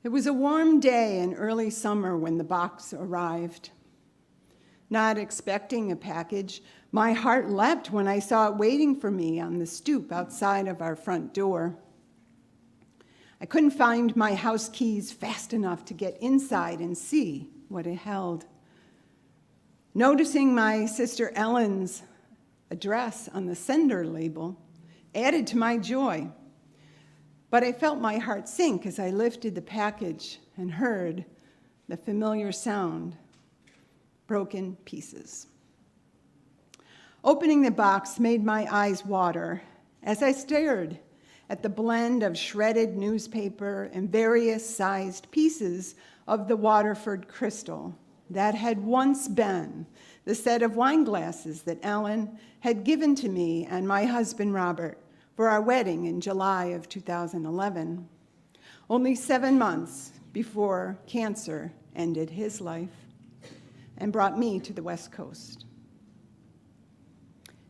It was a warm day in early summer when the box arrived. Not expecting a package, my heart leapt when I saw it waiting for me on the stoop outside of our front door. I couldn't find my house keys fast enough to get inside and see what it held. Noticing my sister Ellen's address on the sender label added to my joy. But I felt my heart sink as I lifted the package and heard the familiar sound, broken pieces. Opening the box made my eyes water as I stared at the blend of shredded newspaper and various sized pieces of the Waterford crystal that had once been the set of wine glasses that Ellen had given to me and my husband Robert for our wedding in July of 2011, only 7 months before cancer ended his life and brought me to the West Coast.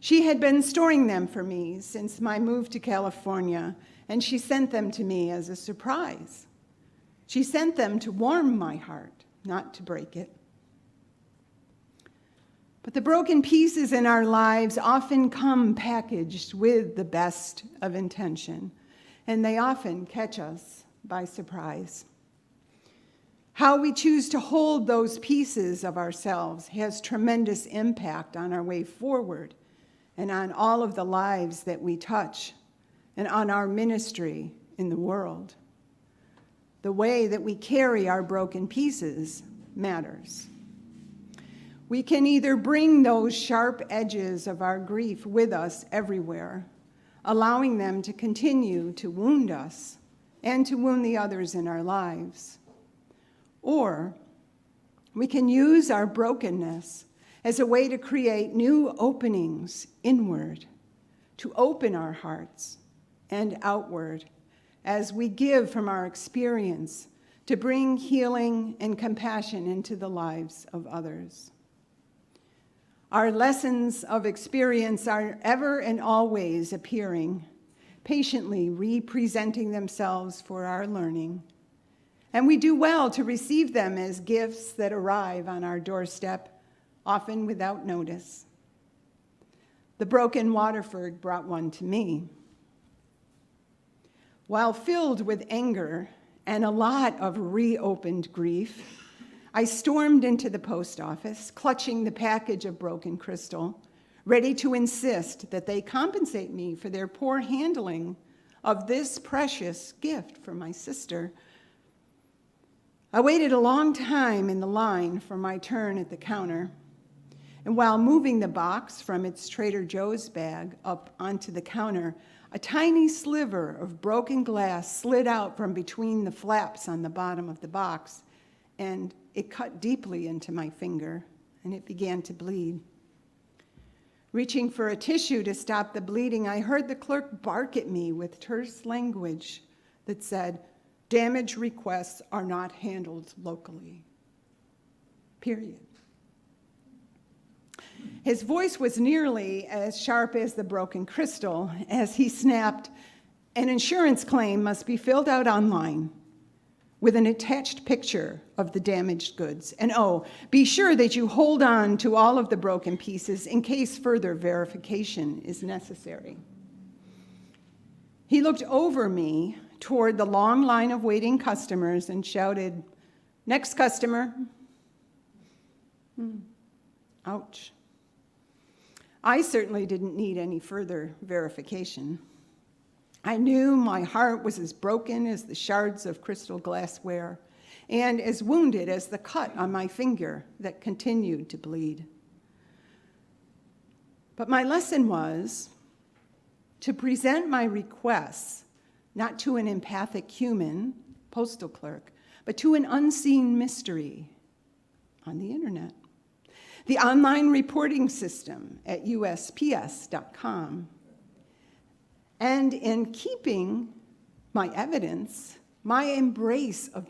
She had been storing them for me since my move to California, and she sent them to me as a surprise. She sent them to warm my heart, not to break it. But the broken pieces in our lives often come packaged with the best of intention, and they often catch us by surprise. How we choose to hold those pieces of ourselves has tremendous impact on our way forward and on all of the lives that we touch and on our ministry in the world. The way that we carry our broken pieces matters. We can either bring those sharp edges of our grief with us everywhere, allowing them to continue to wound us and to wound the others in our lives. Or we can use our brokenness as a way to create new openings inward, to open our hearts and outward as we give from our experience to bring healing and compassion into the lives of others. Our lessons of experience are ever and always appearing, patiently representing themselves for our learning. And we do well to receive them as gifts that arrive on our doorstep, often without notice. The broken Waterford brought one to me. While filled with anger and a lot of reopened grief, I stormed into the post office, clutching the package of broken crystal, ready to insist that they compensate me for their poor handling of this precious gift for my sister. I waited a long time in the line for my turn at the counter, and while moving the box from its Trader Joe's bag up onto the counter, a tiny sliver of broken glass slid out from between the flaps on the bottom of the box, and it cut deeply into my finger, and it began to bleed. Reaching for a tissue to stop the bleeding, I heard the clerk bark at me with terse language that said, "Damage requests are not handled locally." Period. His voice was nearly as sharp as the broken crystal as he snapped, "An insurance claim must be filled out online with an attached picture of the damaged goods. And oh, be sure that you hold on to all of the broken pieces in case further verification is necessary." He looked over me toward the long line of waiting customers and shouted, "Next customer." Ouch. I certainly didn't need any further verification. I knew my heart was as broken as the shards of crystal glassware and as wounded as the cut on my finger that continued to bleed. But my lesson was to present my requests not to an empathic human, postal clerk, but to an unseen mystery on the internet. The online reporting system at USPS.com. And in keeping my evidence, my embrace of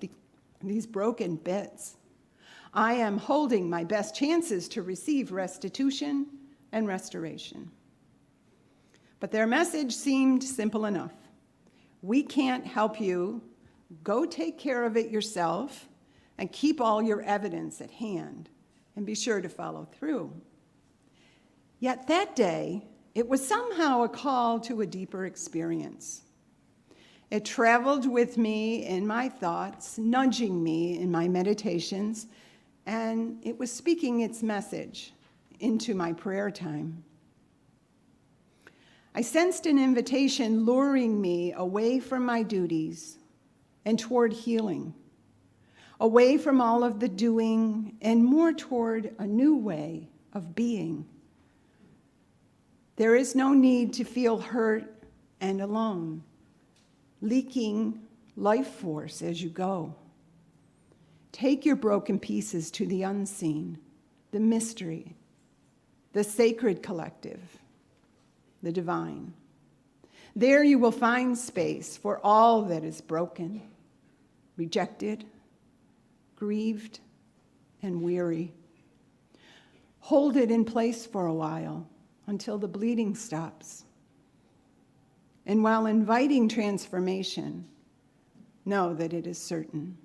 these broken bits, I am holding my best chances to receive restitution and restoration. But their message seemed simple enough. We can't help you Go take care of it yourself and keep all your evidence at hand and be sure to follow through. Yet that day, it was somehow a call to a deeper experience. It traveled with me in my thoughts, nudging me in my meditations, and it was speaking its message into my prayer time. I sensed an invitation luring me away from my duties and toward healing, away from all of the doing and more toward a new way of being. There is no need to feel hurt and alone, leaking life force as you go. Take your broken pieces to the unseen, the mystery, the sacred collective, the divine. There you will find space for all that is broken, rejected, grieved, and weary. Hold it in place for a while until the bleeding stops. And while inviting transformation, know that it is certain.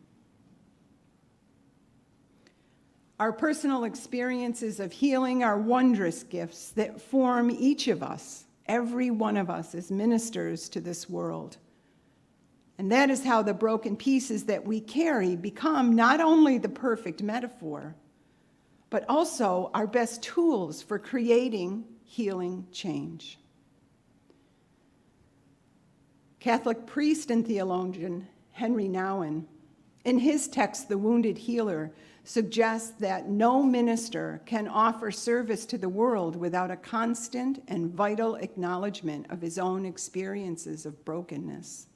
Our personal experiences of healing are wondrous gifts that form each of us, every one of us, as ministers to this world. And that is how the broken pieces that we carry become not only the perfect metaphor, but also our best tools for creating healing change. Catholic priest and theologian Henry Nouwen, in his text, The Wounded Healer, suggests that no minister can offer service to the world without a constant and vital acknowledgement of his own experiences of brokenness.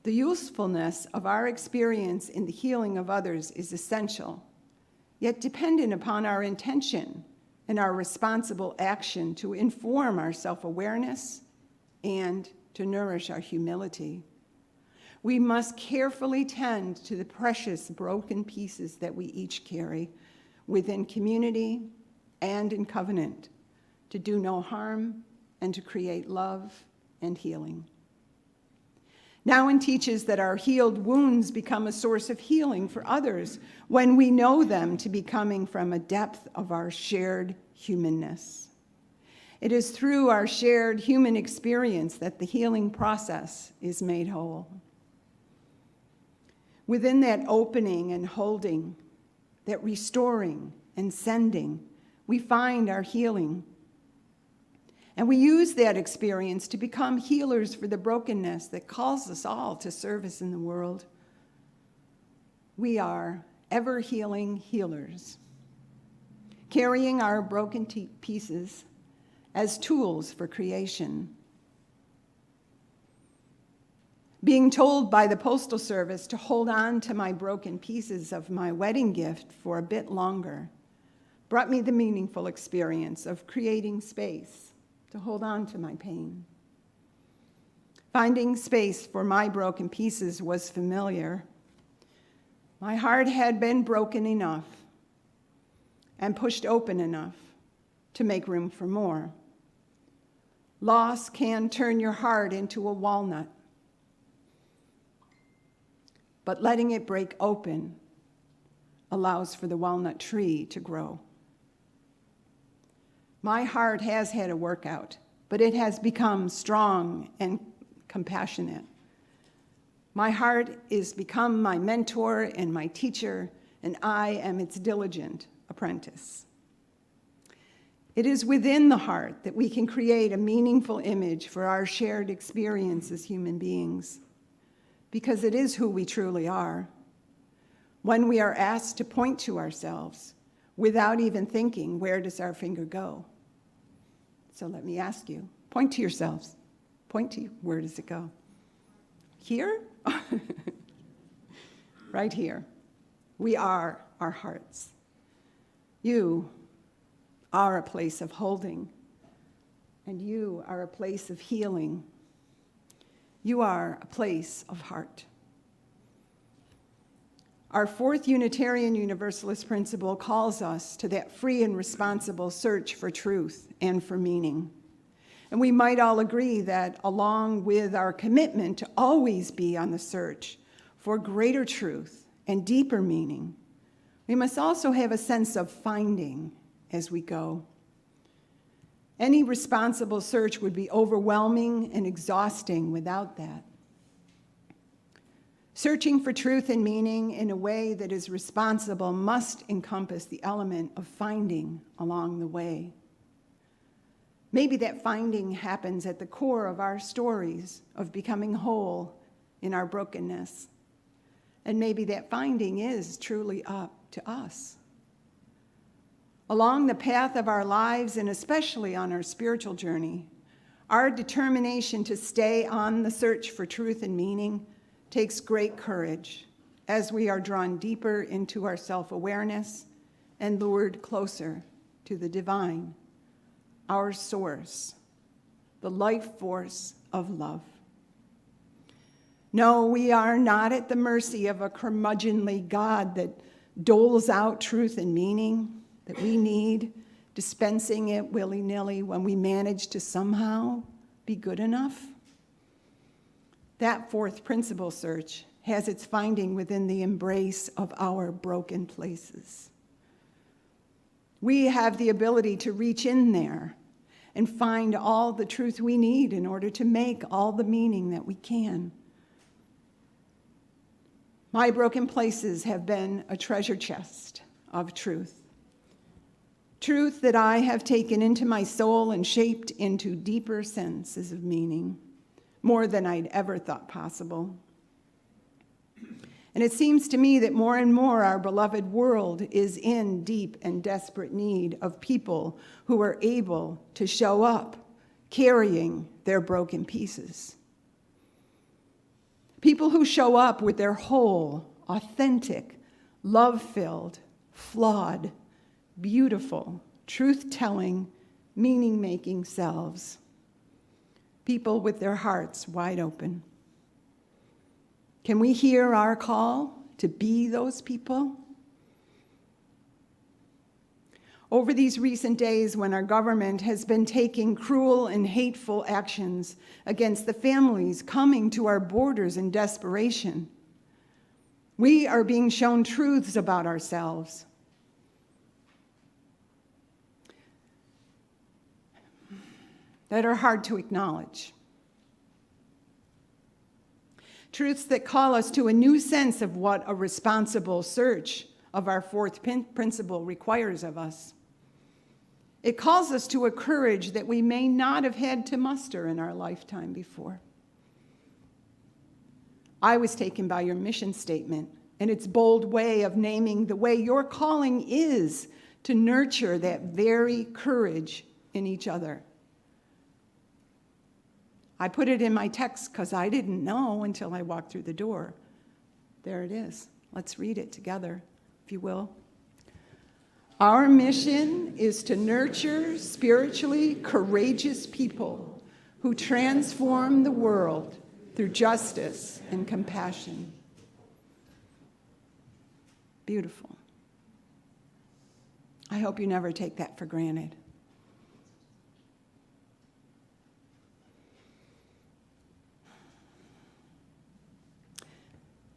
The usefulness of our experience in the healing of others is essential, yet dependent upon our intention and our responsible action to inform our self-awareness and to nourish our humility. We must carefully tend to the precious broken pieces that we each carry within community and in covenant, to do no harm and to create love and healing. Nouwen teaches that our healed wounds become a source of healing for others when we know them to be coming from a depth of our shared humanness. It is through our shared human experience that the healing process is made whole. Within that opening and holding, that restoring and sending, we find our healing. And we use that experience to become healers for the brokenness that calls us all to service in the world. We are ever-healing healers, carrying our broken pieces as tools for creation. Being told by the Postal Service to hold on to my broken pieces of my wedding gift for a bit longer brought me the meaningful experience of creating space to hold on to my pain. Finding space for my broken pieces was familiar. My heart had been broken enough and pushed open enough to make room for more. Loss can turn your heart into a walnut, but letting it break open allows for the walnut tree to grow. My heart has had a workout, but it has become strong and compassionate. My heart is become my mentor and my teacher, and I am its diligent apprentice. It is within the heart that we can create a meaningful image for our shared experience as human beings, because it is who we truly are. When we are asked to point to ourselves without even thinking, where does our finger go? So let me ask you, point to yourselves. Point to you, where does it go? Here? Right here. We are our hearts. You are a place of holding, and you are a place of healing. You are a place of heart. Our fourth Unitarian Universalist principle calls us to that free and responsible search for truth and for meaning. And we might all agree that along with our commitment to always be on the search for greater truth and deeper meaning, we must also have a sense of finding as we go. Any responsible search would be overwhelming and exhausting without that. Searching for truth and meaning in a way that is responsible must encompass the element of finding along the way. Maybe that finding happens at the core of our stories of becoming whole in our brokenness. And maybe that finding is truly up to us. Along the path of our lives, and especially on our spiritual journey, our determination to stay on the search for truth and meaning takes great courage as we are drawn deeper into our self-awareness and lured closer to the divine, our source, the life force of love. No, we are not at the mercy of a curmudgeonly God that doles out truth and meaning that we need, dispensing it willy-nilly when we manage to somehow be good enough. That fourth principle search has its finding within the embrace of our broken places. We have the ability to reach in there and find all the truth we need in order to make all the meaning that we can. My broken places have been a treasure chest of truth. Truth that I have taken into my soul and shaped into deeper senses of meaning, more than I'd ever thought possible. And it seems to me that more and more our beloved world is in deep and desperate need of people who are able to show up carrying their broken pieces. People who show up with their whole, authentic, love-filled, flawed, beautiful, truth-telling, meaning-making selves. People with their hearts wide open. Can we hear our call to be those people? Over these recent days, when our government has been taking cruel and hateful actions against the families coming to our borders in desperation, we are being shown truths about ourselves. That are hard to acknowledge. Truths that call us to a new sense of what a responsible search of our fourth principle requires of us. It calls us to a courage that we may not have had to muster in our lifetime before. I was taken by your mission statement and its bold way of naming the way your calling is to nurture that very courage in each other. I put it in my text because I didn't know until I walked through the door. There it is. Let's read it together, if you will. Our mission is to nurture spiritually courageous people who transform the world through justice and compassion. Beautiful. I hope you never take that for granted.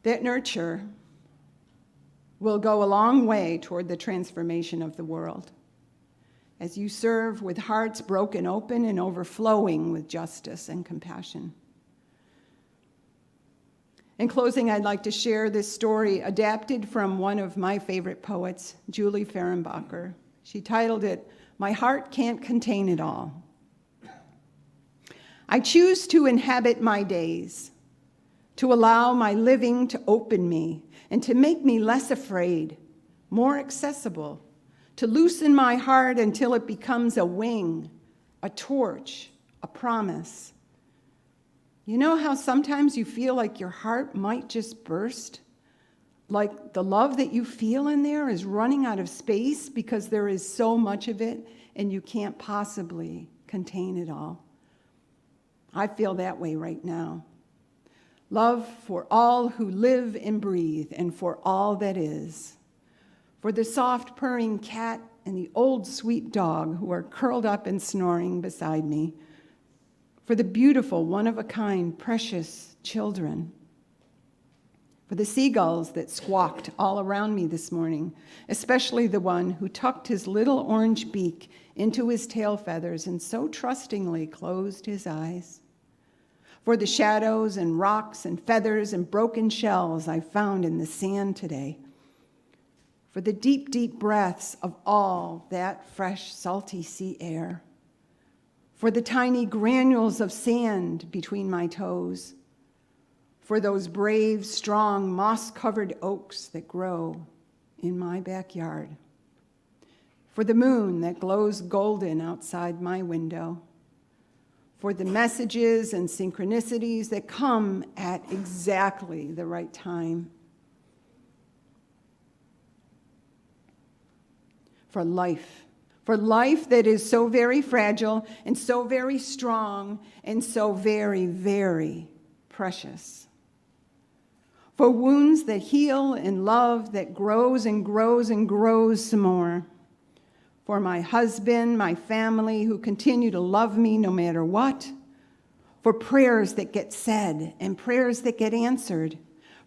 That nurture will go a long way toward the transformation of the world as you serve with hearts broken open and overflowing with justice and compassion. In closing, I'd like to share this story adapted from one of my favorite poets, Julie Fehrenbacher. She titled it, "My Heart Can't Contain It All." I choose to inhabit my days, to allow my living to open me and to make me less afraid, more accessible, to loosen my heart until it becomes a wing, a torch, a promise. You know how sometimes you feel like your heart might just burst? Like the love that you feel in there is running out of space because there is so much of it and you can't possibly contain it all. I feel that way right now. Love for all who live and breathe and for all that is. For the soft purring cat and the old sweet dog who are curled up and snoring beside me. for the beautiful, one-of-a-kind, precious children, for the seagulls that squawked all around me this morning, especially the one who tucked his little orange beak into his tail feathers and so trustingly closed his eyes, for the shadows and rocks and feathers and broken shells I found in the sand today, for the deep, deep breaths of all that fresh, salty sea air, for the tiny granules of sand between my toes, for those brave, strong, moss-covered oaks that grow in my backyard, for the moon that glows golden outside my window, for the messages and synchronicities that come at exactly the right time, for life that is so very fragile and so very strong and so very, very precious. For wounds that heal and love that grows and grows and grows some more. For my husband, my family who continue to love me no matter what. For prayers that get said and prayers that get answered.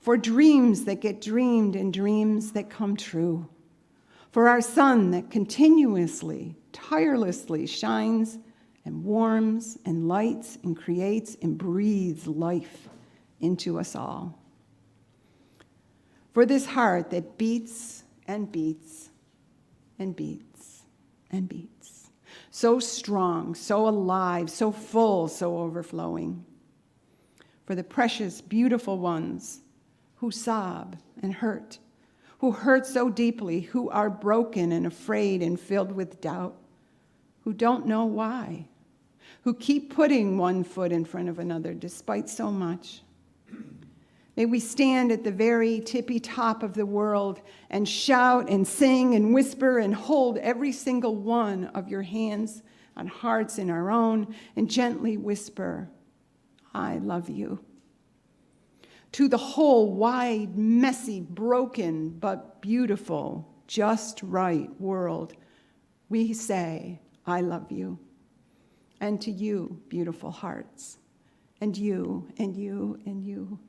For dreams that get dreamed and dreams that come true. For our sun that continuously, tirelessly shines and warms and lights and creates and breathes life into us all. For this heart that beats and beats and beats and beats, so strong, so alive, so full, so overflowing. For the precious, beautiful ones who sob and hurt, who hurt so deeply, who are broken and afraid and filled with doubt, who don't know why, who keep putting one foot in front of another despite so much. May we stand at the very tippy top of the world and shout and sing and whisper and hold every single one of your hands on hearts in our own and gently whisper, I love you. To the whole wide, messy, broken, but beautiful, just right world, we say, I love you. And to you, beautiful hearts, and you, and you, and you.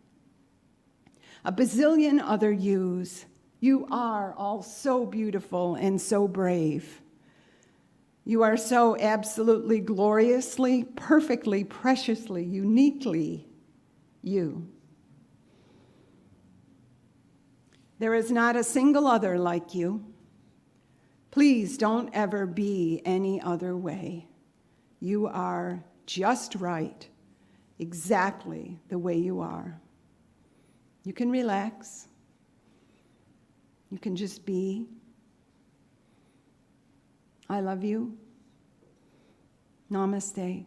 A bazillion other yous. You are all so beautiful and so brave. You are so absolutely, gloriously, perfectly, preciously, uniquely you. There is not a single other like you. Please don't ever be any other way. You are just right, exactly the way you are. You can relax. You can just be. I love you. Namaste.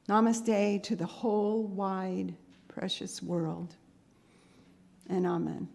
Namaste to the whole wide, precious world. And amen.